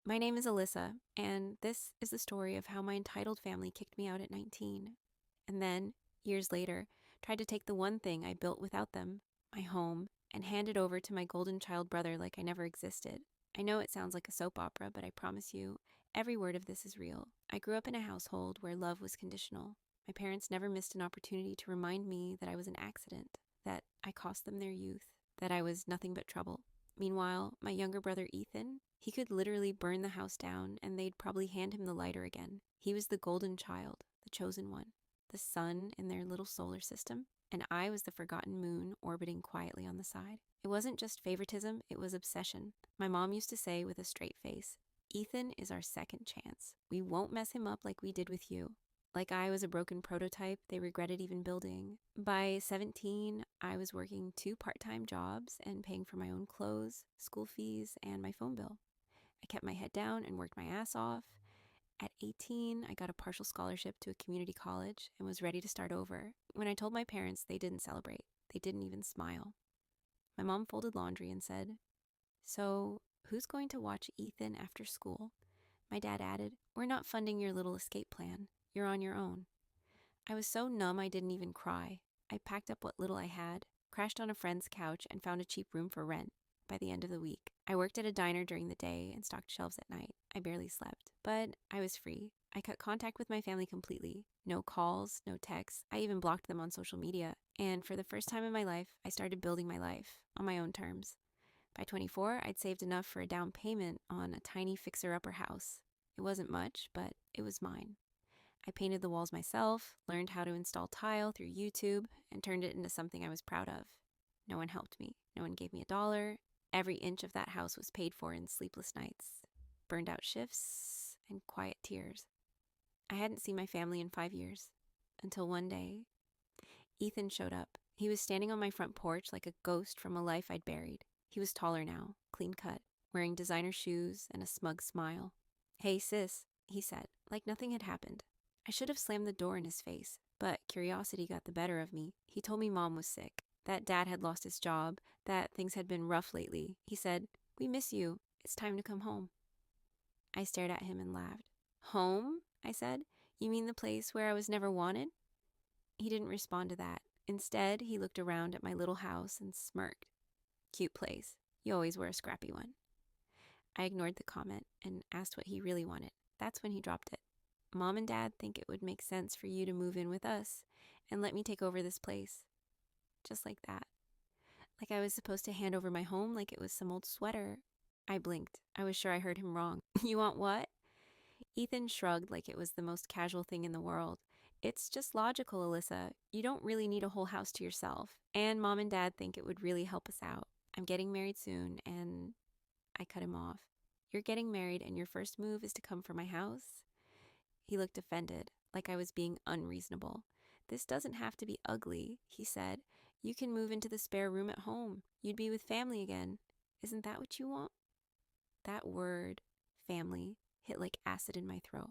My name is Alyssa, and this is the story of how my entitled family kicked me out at 19, and then, years later, tried to take the one thing I built without them, my home, and hand it over to my golden child brother like I never existed. I know it sounds like a soap opera, but I promise you, every word of this is real. I grew up in a household where love was conditional. My parents never missed an opportunity to remind me that I was an accident, that I cost them their youth, that I was nothing but trouble. Meanwhile, my younger brother Ethan, he could literally burn the house down and they'd probably hand him the lighter again. He was the golden child, the chosen one, the sun in their little solar system, and I was the forgotten moon orbiting quietly on the side. It wasn't just favoritism, it was obsession. My mom used to say with a straight face, Ethan is our second chance. We won't mess him up like we did with you. Like I was a broken prototype they regretted even building. By 17, I was working 2 part-time jobs and paying for my own clothes, school fees, and my phone bill. I kept my head down and worked my ass off. At 18, I got a partial scholarship to a community college and was ready to start over. When I told my parents, they didn't celebrate. They didn't even smile. My mom folded laundry and said, "So, who's going to watch Ethan after school?" My dad added, "We're not funding your little escape plan. You're on your own." I was so numb I didn't even cry. I packed up what little I had, crashed on a friend's couch, and found a cheap room for rent. By the end of the week, I worked at a diner during the day and stocked shelves at night. I barely slept, but I was free. I cut contact with my family completely. No calls, no texts. I even blocked them on social media. And for the first time in my life, I started building my life on my own terms. By 24, I'd saved enough for a down payment on a tiny fixer-upper house. It wasn't much, but it was mine. I painted the walls myself, learned how to install tile through YouTube, and turned it into something I was proud of. No one helped me. No one gave me $1. Every inch of that house was paid for in sleepless nights, burned out shifts, and quiet tears. I hadn't seen my family in 5 years, until one day, Ethan showed up. He was standing on my front porch like a ghost from a life I'd buried. He was taller now, clean cut, wearing designer shoes and a smug smile. "Hey, sis," he said, like nothing had happened. I should have slammed the door in his face, but curiosity got the better of me. He told me Mom was sick, that Dad had lost his job, that things had been rough lately. He said, "We miss you. It's time to come home." I stared at him and laughed. "Home?" I said. "You mean the place where I was never wanted?" He didn't respond to that. Instead, he looked around at my little house and smirked. "Cute place. You always were a scrappy one." I ignored the comment and asked what he really wanted. That's when he dropped it. "Mom and Dad think it would make sense for you to move in with us and let me take over this place." Just like that. Like I was supposed to hand over my home like it was some old sweater. I blinked. I was sure I heard him wrong. "You want what?" Ethan shrugged like it was the most casual thing in the world. "It's just logical, Alyssa. You don't really need a whole house to yourself. And Mom and Dad think it would really help us out. I'm getting married soon, and..." I cut him off. "You're getting married and your first move is to come for my house?" He looked offended, like I was being unreasonable. "This doesn't have to be ugly," he said. "You can move into the spare room at home. You'd be with family again. Isn't that what you want?" That word, family, hit like acid in my throat.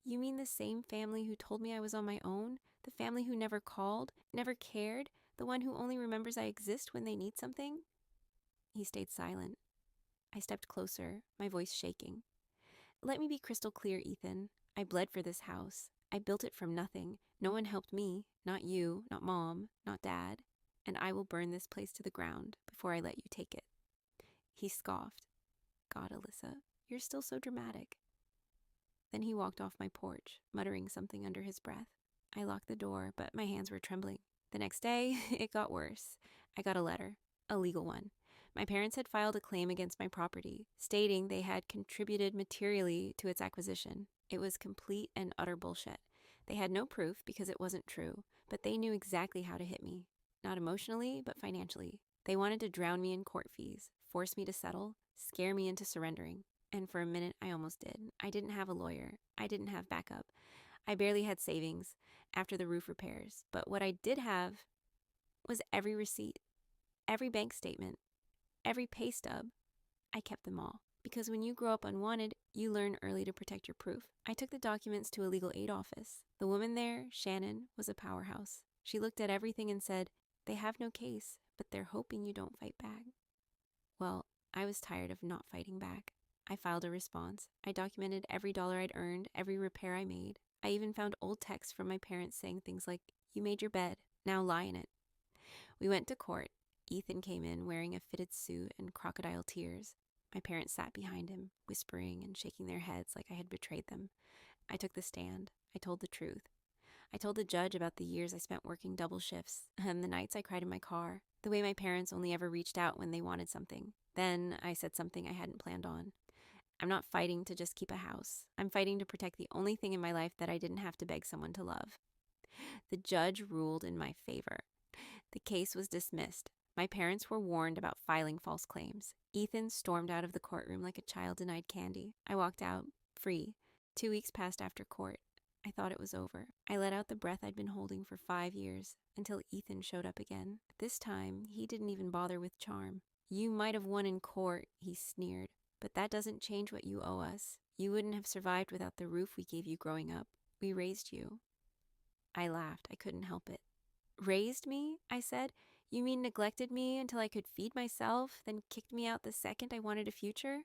"You mean the same family who told me I was on my own? The family who never called, never cared? The one who only remembers I exist when they need something?" He stayed silent. I stepped closer, my voice shaking. "Let me be crystal clear, Ethan. I bled for this house. I built it from nothing. No one helped me. Not you, not Mom, not Dad. And I will burn this place to the ground before I let you take it." He scoffed. "God, Alyssa, you're still so dramatic." Then he walked off my porch, muttering something under his breath. I locked the door, but my hands were trembling. The next day, it got worse. I got a letter, a legal one. My parents had filed a claim against my property, stating they had contributed materially to its acquisition. It was complete and utter bullshit. They had no proof because it wasn't true, but they knew exactly how to hit me. Not emotionally, but financially. They wanted to drown me in court fees, force me to settle, scare me into surrendering. And for a minute, I almost did. I didn't have a lawyer. I didn't have backup. I barely had savings after the roof repairs. But what I did have was every receipt, every bank statement, every pay stub. I kept them all. Because when you grow up unwanted, you learn early to protect your proof. I took the documents to a legal aid office. The woman there, Shannon, was a powerhouse. She looked at everything and said, "They have no case, but they're hoping you don't fight back." Well, I was tired of not fighting back. I filed a response. I documented every dollar I'd earned, every repair I made. I even found old texts from my parents saying things like, "You made your bed, now lie in it." We went to court. Ethan came in wearing a fitted suit and crocodile tears. My parents sat behind him, whispering and shaking their heads like I had betrayed them. I took the stand. I told the truth. I told the judge about the years I spent working double shifts and the nights I cried in my car, the way my parents only ever reached out when they wanted something. Then I said something I hadn't planned on. I'm not fighting to just keep a house. I'm fighting to protect the only thing in my life that I didn't have to beg someone to love. The judge ruled in my favor. The case was dismissed. My parents were warned about filing false claims. Ethan stormed out of the courtroom like a child denied candy. I walked out, free. 2 weeks passed after court. I thought it was over. I let out the breath I'd been holding for 5 years, until Ethan showed up again. This time, he didn't even bother with charm. "You might have won in court," he sneered, "but that doesn't change what you owe us. You wouldn't have survived without the roof we gave you growing up. We raised you." I laughed. I couldn't help it. "Raised me?" I said. "You mean neglected me until I could feed myself, then kicked me out the second I wanted a future?"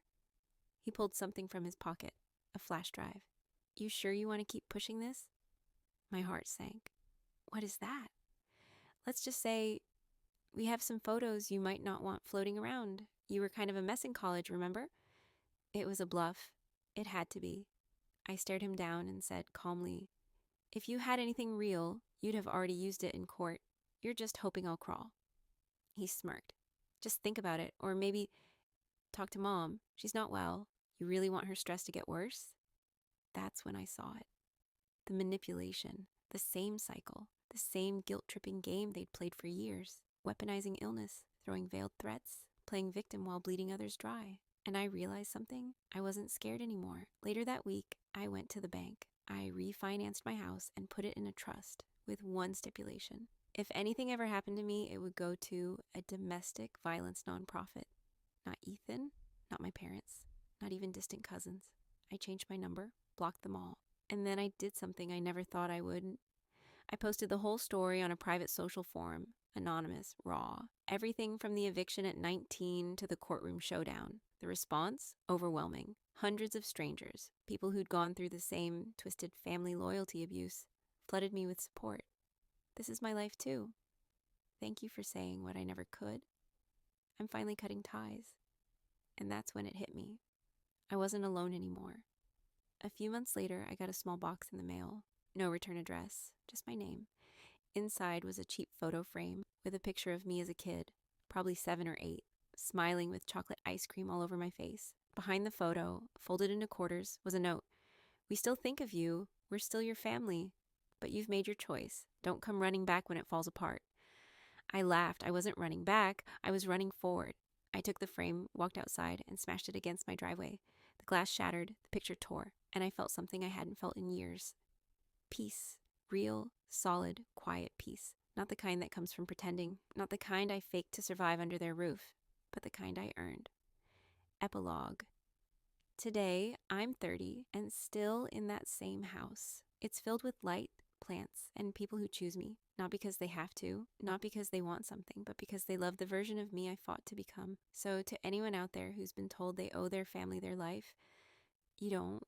He pulled something from his pocket, a flash drive. "You sure you want to keep pushing this?" My heart sank. "What is that?" "Let's just say we have some photos you might not want floating around. You were kind of a mess in college, remember?" It was a bluff. It had to be. I stared him down and said calmly, "If you had anything real, you'd have already used it in court. You're just hoping I'll crawl." He smirked. "Just think about it, or maybe talk to Mom. She's not well. You really want her stress to get worse?" That's when I saw it. The manipulation, the same cycle, the same guilt-tripping game they'd played for years. Weaponizing illness, throwing veiled threats, playing victim while bleeding others dry. And I realized something. I wasn't scared anymore. Later that week, I went to the bank. I refinanced my house and put it in a trust with one stipulation. If anything ever happened to me, it would go to a domestic violence nonprofit. Not Ethan, not my parents, not even distant cousins. I changed my number, blocked them all. And then I did something I never thought I would. I posted the whole story on a private social forum, anonymous, raw. Everything from the eviction at 19 to the courtroom showdown. The response? Overwhelming. Hundreds of strangers, people who'd gone through the same twisted family loyalty abuse, flooded me with support. This is my life too. Thank you for saying what I never could. I'm finally cutting ties. And that's when it hit me. I wasn't alone anymore. A few months later, I got a small box in the mail. No return address, just my name. Inside was a cheap photo frame with a picture of me as a kid, probably 7 or 8, smiling with chocolate ice cream all over my face. Behind the photo, folded into quarters, was a note. "We still think of you. We're still your family. But you've made your choice. Don't come running back when it falls apart." I laughed. I wasn't running back. I was running forward. I took the frame, walked outside, and smashed it against my driveway. The glass shattered, the picture tore, and I felt something I hadn't felt in years. Peace. Real, solid, quiet peace. Not the kind that comes from pretending. Not the kind I faked to survive under their roof, but the kind I earned. Epilogue. Today, I'm 30 and still in that same house. It's filled with light, plants, and people who choose me. Not because they have to, not because they want something, but because they love the version of me I fought to become. So to anyone out there who's been told they owe their family their life, you don't.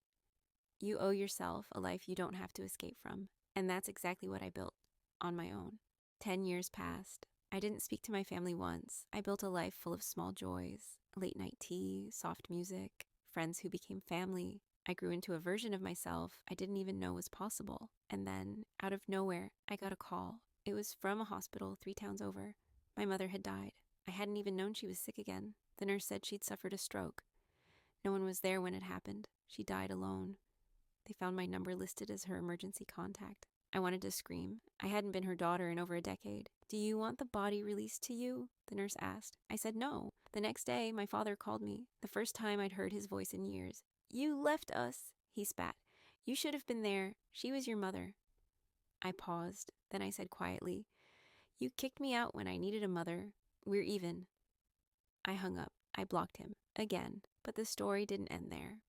You owe yourself a life you don't have to escape from. And that's exactly what I built, on my own. 10 years passed. I didn't speak to my family once. I built a life full of small joys, late night tea, soft music, friends who became family. I grew into a version of myself I didn't even know was possible. And then, out of nowhere, I got a call. It was from a hospital 3 towns over. My mother had died. I hadn't even known she was sick again. The nurse said she'd suffered a stroke. No one was there when it happened. She died alone. They found my number listed as her emergency contact. I wanted to scream. I hadn't been her daughter in over a decade. "Do you want the body released to you?" the nurse asked. I said no. The next day, my father called me, the first time I'd heard his voice in years. "You left us," he spat. "You should have been there. She was your mother." I paused. Then I said quietly, "You kicked me out when I needed a mother. We're even." I hung up. I blocked him. Again. But the story didn't end there.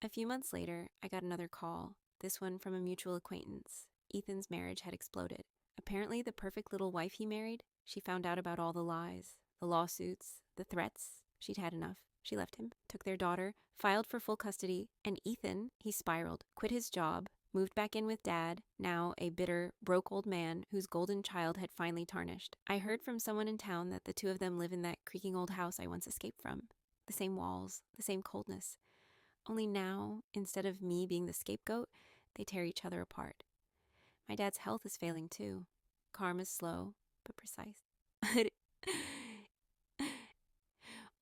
A few months later, I got another call, this one from a mutual acquaintance. Ethan's marriage had exploded. Apparently, the perfect little wife he married, she found out about all the lies, the lawsuits, the threats. She'd had enough. She left him, took their daughter, filed for full custody, and Ethan, he spiraled, quit his job, moved back in with Dad, now a bitter, broke old man whose golden child had finally tarnished. I heard from someone in town that the two of them live in that creaking old house I once escaped from. The same walls, the same coldness. Only now, instead of me being the scapegoat, they tear each other apart. My dad's health is failing too. Karma's slow, but precise.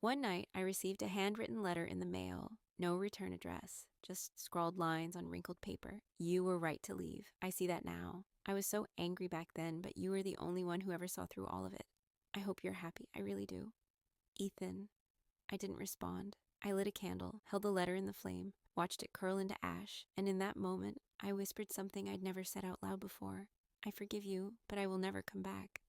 One night, I received a handwritten letter in the mail. No return address, just scrawled lines on wrinkled paper. You were right to leave. I see that now. I was so angry back then, but you were the only one who ever saw through all of it. I hope you're happy. I really do. Ethan. I didn't respond. I lit a candle, held the letter in the flame, watched it curl into ash, and in that moment, I whispered something I'd never said out loud before. I forgive you, but I will never come back.